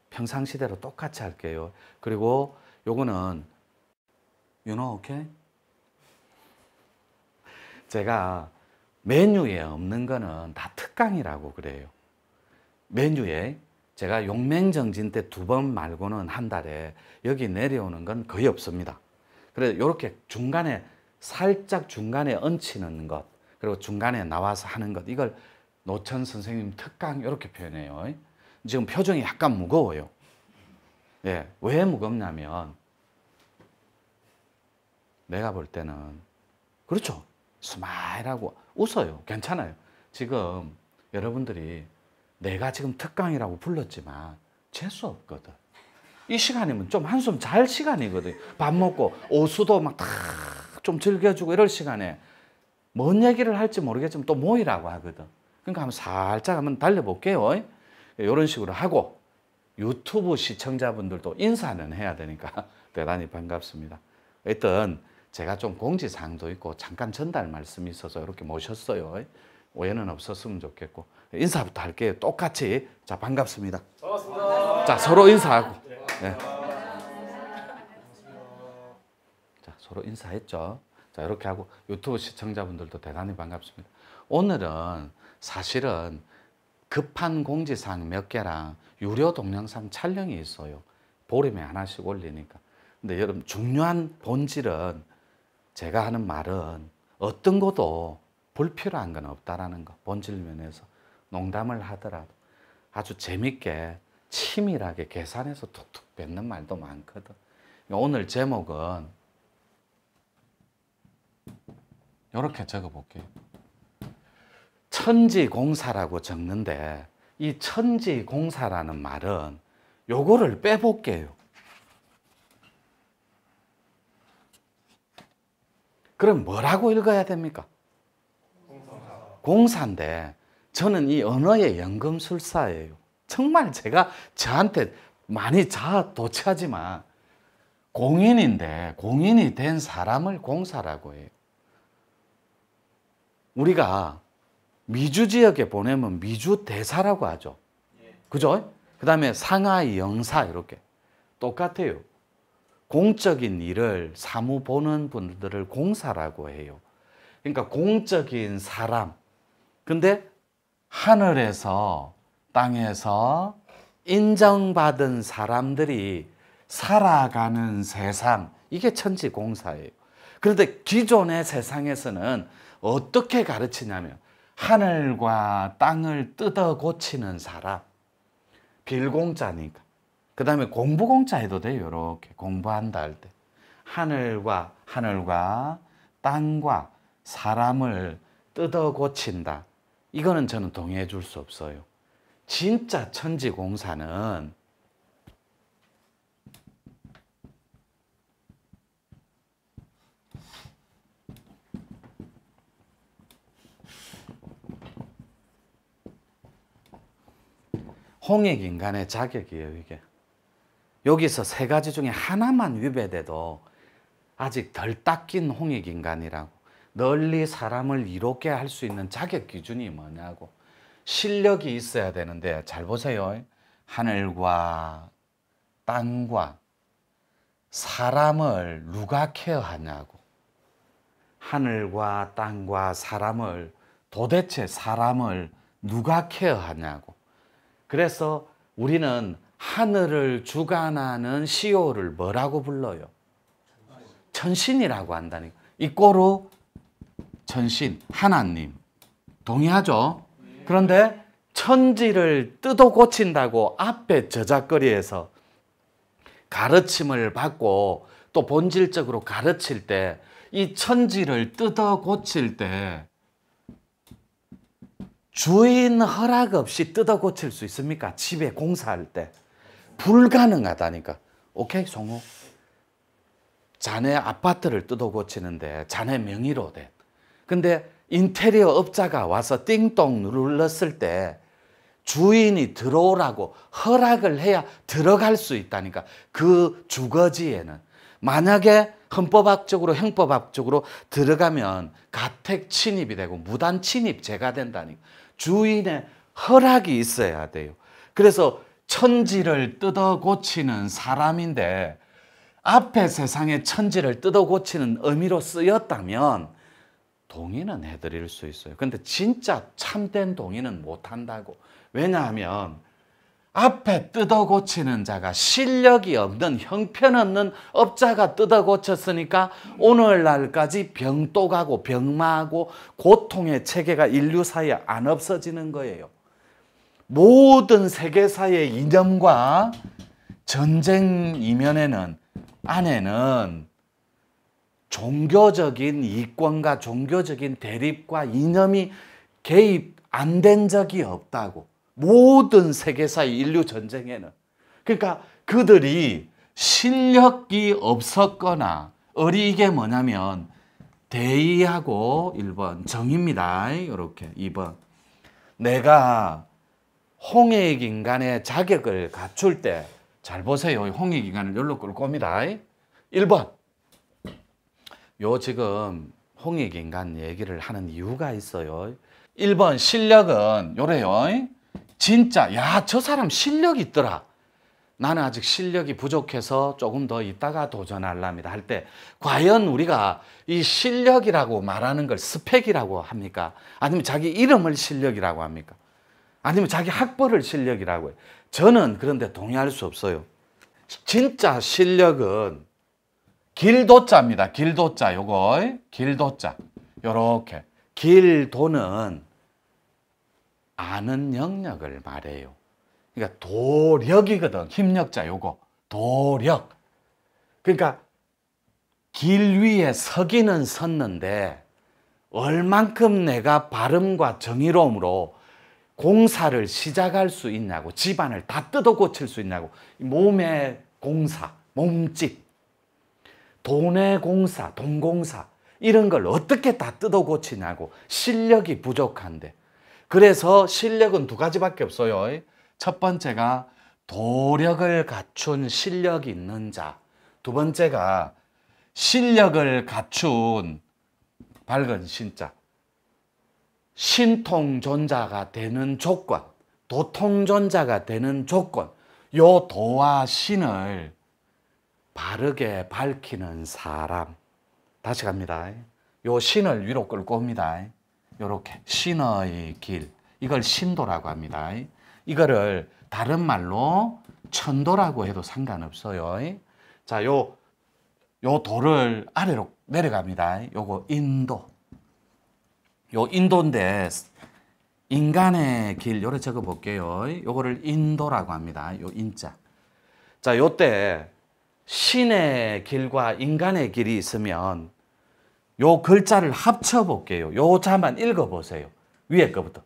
평상시대로 똑같이 할게요. 그리고 요거는 오케이? 제가 메뉴에 없는 거는 다 특강이라고 그래요. 메뉴에 제가 용맹정진 때 2번 말고는 한 달에 여기 내려오는 건 거의 없습니다. 그래서 이렇게 중간에 살짝 중간에 얹히는 것, 그리고 중간에 나와서 하는 것, 이걸 노천 선생님 특강 이렇게 표현해요. 지금 표정이 약간 무거워요. 예, 왜 무겁냐면 내가 볼 때는 그렇죠. 스마일하고 웃어요. 괜찮아요. 지금 여러분들이 내가 지금 특강이라고 불렀지만 재수 없거든. 이 시간이면 좀 한숨 잘 시간이거든. 밥 먹고 오수도 막 다 좀 즐겨주고 이럴 시간에 뭔 얘기를 할지 모르겠지만 또 모이라고 하거든. 그러니까 한번 살짝 한번 달려볼게요. 이런 식으로 하고 유튜브 시청자분들도 인사는 해야 되니까 대단히 반갑습니다. 하여튼 제가 좀 공지사항도 있고 잠깐 전달 말씀이 있어서 이렇게 모셨어요. 오해는 없었으면 좋겠고 인사부터 할게요. 똑같이. 자, 반갑습니다. 반갑습니다. 자, 서로 인사하고. 네. 자, 서로 인사했죠. 자, 이렇게 하고 유튜브 시청자분들도 대단히 반갑습니다. 오늘은 사실은 급한 공지사항 몇 개랑 유료 동영상 촬영이 있어요. 보름에 하나씩 올리니까. 근데 여러분, 중요한 본질은 제가 하는 말은 어떤 것도 불필요한 건 없다라는 거. 본질 면에서 농담을 하더라도 아주 재밌게 치밀하게 계산해서 툭툭 뱉는 말도 많거든. 오늘 제목은 이렇게 적어볼게요. 천지공사라고 적는데 이 천지공사라는 말은 요거를 빼볼게요. 그럼 뭐라고 읽어야 됩니까? 공사인데 저는 이 언어의 연금술사예요. 정말 제가 저한테 많이 자아도취하지만 공인인데 공인이 된 사람을 공사라고 해요. 우리가 미주 지역에 보내면 미주 대사라고 하죠. 그죠? 그 다음에 상하이 영사 이렇게 똑같아요. 공적인 일을 사무 보는 분들을 공사라고 해요. 그러니까 공적인 사람. 근데 하늘에서 땅에서 인정받은 사람들이 살아가는 세상, 이게 천지공사예요. 그런데 기존의 세상에서는 어떻게 가르치냐면 하늘과 땅을 뜯어 고치는 사람, 빌공자니까. 그 다음에 공부공자 해도 돼요. 이렇게 공부한다 할 때 하늘과 땅과 사람을 뜯어 고친다. 이거는 저는 동의해 줄 수 없어요. 진짜 천지공사는 홍익인간의 자격이에요. 이게 여기서 3가지 중에 하나만 위배돼도 아직 덜 닦인 홍익인간이라고. 널리 사람을 이롭게 할 수 있는 자격 기준이 뭐냐고. 실력이 있어야 되는데 잘 보세요. 하늘과 땅과 사람을 누가 케어하냐고. 하늘과 땅과 사람을, 도대체 사람을 누가 케어하냐고. 그래서 우리는 하늘을 주관하는 시오를 뭐라고 불러요? 천신이라고 한다니까. 이꼬르 천신, 하나님. 동의하죠? 그런데 천지를 뜯어 고친다고 앞에 저작거리에서 가르침을 받고 또 본질적으로 가르칠 때 이 천지를 뜯어 고칠 때 주인 허락 없이 뜯어 고칠 수 있습니까? 집에 공사할 때. 불가능하다니까. 오케이, 송우? 자네 아파트를 뜯어 고치는데 자네 명의로 돼. 근데 인테리어 업자가 와서 띵동 눌렀을 때 주인이 들어오라고 허락을 해야 들어갈 수 있다니까. 그 주거지에는. 만약에 헌법학적으로 형법학적으로 들어가면 가택 침입이 되고 무단 침입죄가 된다니 주인의 허락이 있어야 돼요. 그래서 천지를 뜯어 고치는 사람인데 앞에 세상의 천지를 뜯어 고치는 의미로 쓰였다면 동의는 해드릴 수 있어요. 근데 진짜 참된 동의는 못한다고. 왜냐하면 앞에 뜯어 고치는 자가 실력이 없는 형편없는 업자가 뜯어 고쳤으니까 오늘날까지 병독하고 병마하고 고통의 체계가 인류 사이에 안 없어지는 거예요. 모든 세계사의 이념과 전쟁 이면에는 안에는 종교적인 이권과 종교적인 대립과 이념이 개입 안 된 적이 없다고. 모든 세계사의 인류 전쟁에는. 그러니까 그들이 실력이 없었거나 이게 뭐냐면 대의하고 1번 정의입니다. 이렇게 2번 내가 홍익인간의 자격을 갖출 때 잘 보세요. 홍익인간을 여기로 끌고 옵니다. 1번 요 지금 홍익인간 얘기를 하는 이유가 있어요. 1번 실력은 요래요. 진짜 야, 저 사람 실력 있더라. 나는 아직 실력이 부족해서 조금 더 있다가 도전하랍니다 할 때 과연 우리가 이 실력이라고 말하는 걸 스펙이라고 합니까? 아니면 자기 이름을 실력이라고 합니까? 아니면 자기 학벌을 실력이라고 해요? 저는 그런데 동의할 수 없어요. 진짜 실력은 길도자입니다. 길도자 요거 길도자 요렇게 길도는 아는 영역을 말해요. 그러니까 도력이거든. 힘력자 요거 도력. 그러니까 길 위에 서기는 섰는데 얼만큼 내가 발음과 정의로움으로 공사를 시작할 수 있냐고, 집안을 다 뜯어 고칠 수 있냐고. 몸의 공사, 몸집, 돈의 공사, 돈공사 이런 걸 어떻게 다 뜯어 고치냐고. 실력이 부족한데. 그래서 실력은 두 가지밖에 없어요. 첫 번째가 도력을 갖춘 실력이 있는 자. 두 번째가 실력을 갖춘 밝은 신자. 신통존자가 되는 조건, 도통존자가 되는 조건, 요 도와 신을 바르게 밝히는 사람. 다시 갑니다. 요 신을 위로 끌고 옵니다. 요렇게 신의 길, 이걸 신도라고 합니다. 이거를 다른 말로 천도라고 해도 상관없어요. 자, 요 도를 아래로 내려갑니다. 요거 인도. 요 인도인데 인간의 길 요래 적어 볼게요. 요거를 인도라고 합니다. 요 인자. 자, 요때 신의 길과 인간의 길이 있으면 요 글자를 합쳐 볼게요. 요 자만 읽어 보세요. 위에 거부터.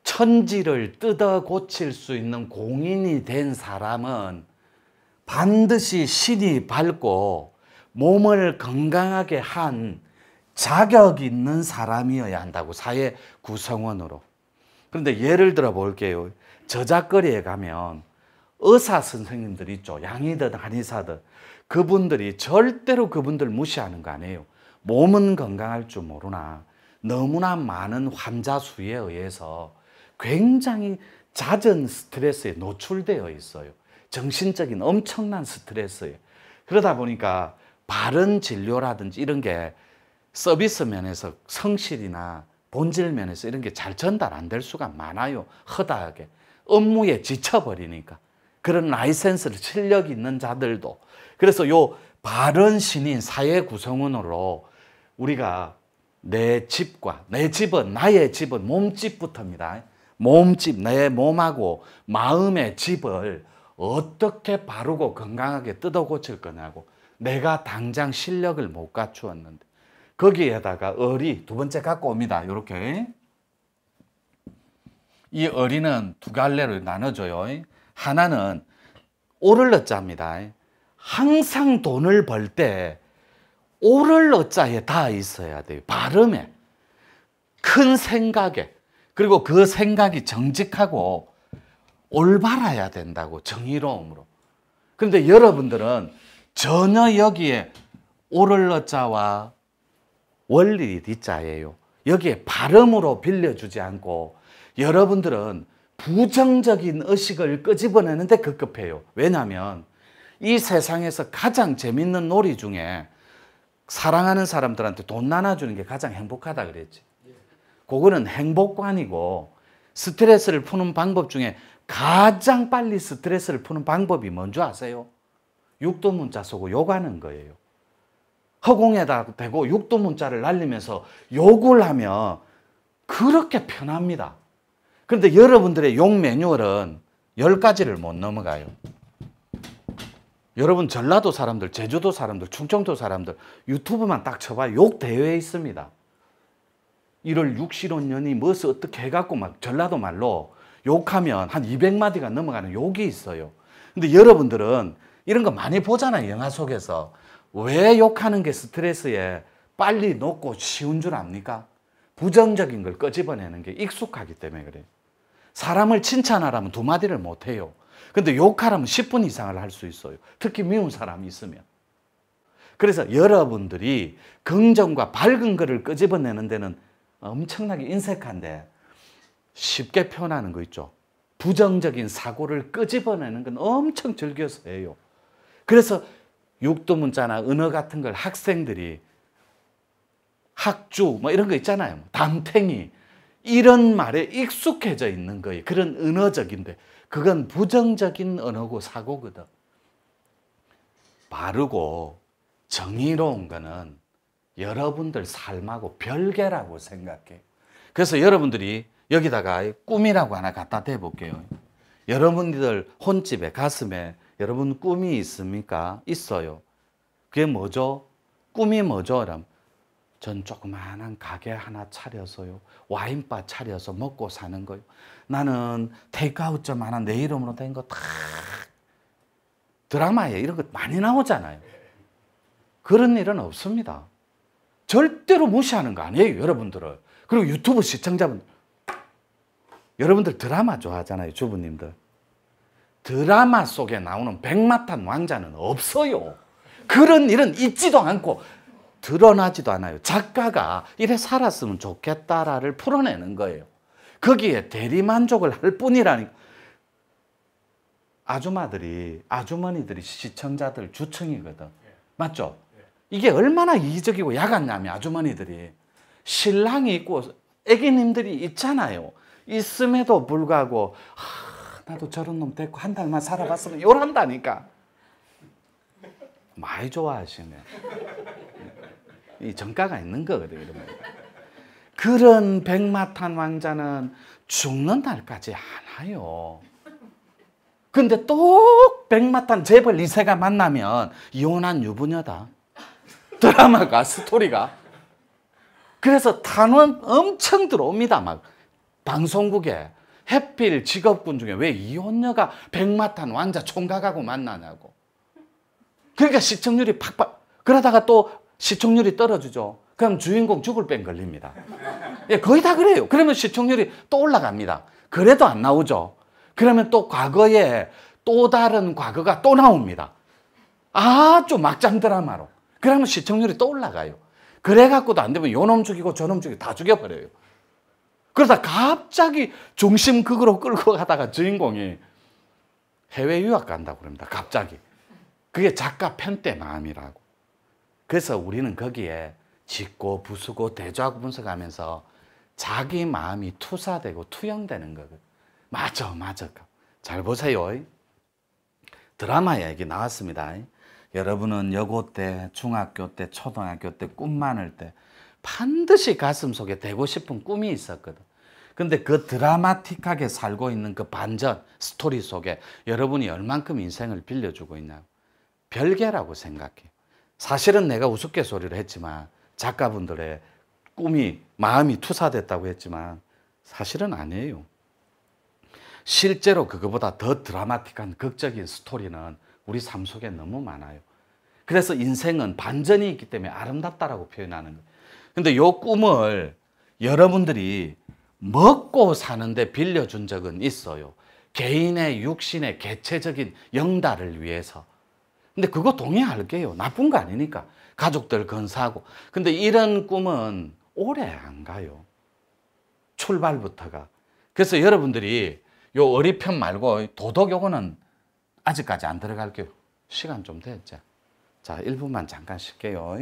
천지를 뜯어 고칠 수 있는 공인이 된 사람은 반드시 신이 밝고 몸을 건강하게 한 자격 있는 사람이어야 한다고. 사회 구성원으로. 그런데 예를 들어 볼게요. 저작거리에 가면 의사 선생님들 있죠. 양의든 한의사든. 그분들이 절대로 그분들 무시하는 거 아니에요. 몸은 건강할 줄 모르나 너무나 많은 환자 수에 의해서 굉장히 잦은 스트레스에 노출되어 있어요. 정신적인 엄청난 스트레스에. 그러다 보니까 바른 진료라든지 이런 게 서비스 면에서 성실이나 본질 면에서 이런 게 잘 전달 안 될 수가 많아요. 허다하게. 업무에 지쳐버리니까. 그런 라이센스를 실력 있는 자들도. 그래서 요 바른 신인 사회 구성원으로 우리가 내 집과, 내 집은, 나의 집은 몸집부터입니다. 몸집, 내 몸하고 마음의 집을 어떻게 바르고 건강하게 뜯어 고칠 거냐고. 내가 당장 실력을 못 갖추었는데. 거기에다가 어리 두 번째 갖고 옵니다. 이렇게. 이 어리는 두 갈래로 나눠줘요. 하나는 오를 어자입니다. 항상 돈을 벌 때 오를 어자에 다 있어야 돼요. 발음에, 큰 생각에, 그리고 그 생각이 정직하고 올바라야 된다고. 정의로움으로. 그런데 여러분들은 전혀 여기에 오를러자와 원리 리자예요. 여기에 발음으로 빌려주지 않고 여러분들은 부정적인 의식을 끄집어내는데 급급해요. 왜냐하면 이 세상에서 가장 재밌는 놀이 중에 사랑하는 사람들한테 돈 나눠주는 게 가장 행복하다 그랬지. 그거는 행복관이고 스트레스를 푸는 방법 중에 가장 빨리 스트레스를 푸는 방법이 뭔지 아세요? 육도문자 쓰고 욕하는 거예요. 허공에다 대고 육도문자를 날리면서 욕을 하면 그렇게 편합니다. 그런데 여러분들의 욕 매뉴얼은 10가지를 못 넘어가요. 여러분 전라도 사람들, 제주도 사람들, 충청도 사람들 유튜브만 딱 쳐봐요. 욕 대회에 있습니다. 1월 6실혼년이 뭐서 어떻게 해갖고 막 전라도 말로 욕하면 한 200마디가 넘어가는 욕이 있어요. 근데 여러분들은 이런 거 많이 보잖아요. 영화 속에서. 왜 욕하는 게 스트레스에 빨리 녹고 쉬운 줄 압니까? 부정적인 걸 끄집어내는 게 익숙하기 때문에 그래요. 사람을 칭찬하라면 2마디를 못해요. 근데 욕하라면 10분 이상을 할 수 있어요. 특히 미운 사람이 있으면. 그래서 여러분들이 긍정과 밝은 거를 끄집어내는 데는 엄청나게 인색한데 쉽게 표현하는 거 있죠. 부정적인 사고를 끄집어내는 건 엄청 즐겨서 해요. 그래서 육도문자나 언어 같은 걸 학생들이 학주 뭐 이런 거 있잖아요. 담탱이 이런 말에 익숙해져 있는 거예요. 그런 언어적인데 그건 부정적인 언어고 사고거든. 바르고 정의로운 거는 여러분들 삶하고 별개라고 생각해요. 그래서 여러분들이 여기다가 꿈이라고 하나 갖다 대볼게요. 여러분들 혼집에 가슴에 여러분 꿈이 있습니까? 있어요. 그게 뭐죠? 꿈이 뭐죠? 그럼 전 조그마한 가게 하나 차려서요. 와인바 차려서 먹고 사는 거요. 나는 테이크아웃점 하나 내 이름으로 된 거 다 드라마에 이런 거 많이 나오잖아요. 그런 일은 없습니다. 절대로 무시하는 거 아니에요, 여러분들을. 그리고 유튜브 시청자분, 여러분들 드라마 좋아하잖아요, 주부님들. 드라마 속에 나오는 백마탄 왕자는 없어요. 그런 일은 있지도 않고 드러나지도 않아요. 작가가 이래 살았으면 좋겠다를 풀어내는 거예요. 거기에 대리만족을 할 뿐이라니까. 아줌마들이, 아주머니들이 시청자들 주층이거든. 맞죠? 이게 얼마나 이기적이고 야같냐면 아주머니들이 신랑이 있고 애기님들이 있잖아요. 있음에도 불구하고 나도 저런 놈 데리고 한 달만 살아봤으면 요란다니까. 많이 좋아하시네. 이 정가가 있는 거거든요. 이러면. 그런 백마탄 왕자는 죽는 날까지 안 와요. 근데 또 백마탄 재벌 2세가 만나면 이혼한 유부녀다. 드라마가, 스토리가. 그래서 탄원 엄청 들어옵니다. 막 방송국에. 해필 직업군 중에 왜 이혼녀가 백마탄 왕자 총각하고 만나냐고. 그러니까 시청률이 팍팍. 그러다가 또 시청률이 떨어지죠. 그럼 주인공 죽을 뺑 걸립니다. 예, 거의 다 그래요. 그러면 시청률이 또 올라갑니다. 그래도 안 나오죠. 그러면 또 과거에 또 다른 과거가 또 나옵니다. 아주 막장 드라마로. 그러면 시청률이 또 올라가요. 그래갖고도 안 되면 요놈 죽이고 저놈 죽이고 다 죽여버려요. 그러다 갑자기 중심극으로 끌고 가다가 주인공이 해외 유학 간다고 그럽니다. 갑자기. 그게 작가 편대 마음이라고. 그래서 우리는 거기에 짓고 부수고 대조하고 분석하면서 자기 마음이 투사되고 투영되는 거거든. 맞아, 맞아. 잘 보세요. 드라마 얘기 나왔습니다. 여러분은 여고 때, 중학교 때, 초등학교 때, 꿈 많을 때 반드시 가슴속에 되고 싶은 꿈이 있었거든. 근데 그 드라마틱하게 살고 있는 그 반전 스토리 속에 여러분이 얼만큼 인생을 빌려주고 있냐. 별개라고 생각해. 사실은 내가 우스갯소리를 했지만 작가분들의 꿈이 마음이 투사됐다고 했지만 사실은 아니에요. 실제로 그거보다 더 드라마틱한 극적인 스토리는 우리 삶 속에 너무 많아요. 그래서 인생은 반전이 있기 때문에 아름답다라고 표현하는 거예요. 근데 이 꿈을 여러분들이 먹고 사는데 빌려준 적은 있어요. 개인의 육신의 개체적인 영달을 위해서. 근데 그거 동의할게요. 나쁜 거 아니니까. 가족들 건사하고. 근데 이런 꿈은 오래 안 가요. 출발부터가. 그래서 여러분들이 요 어리편 말고 도덕 요거는 아직까지 안 들어갈게요. 시간 좀 됐죠. 자, 1분만 잠깐 쉴게요.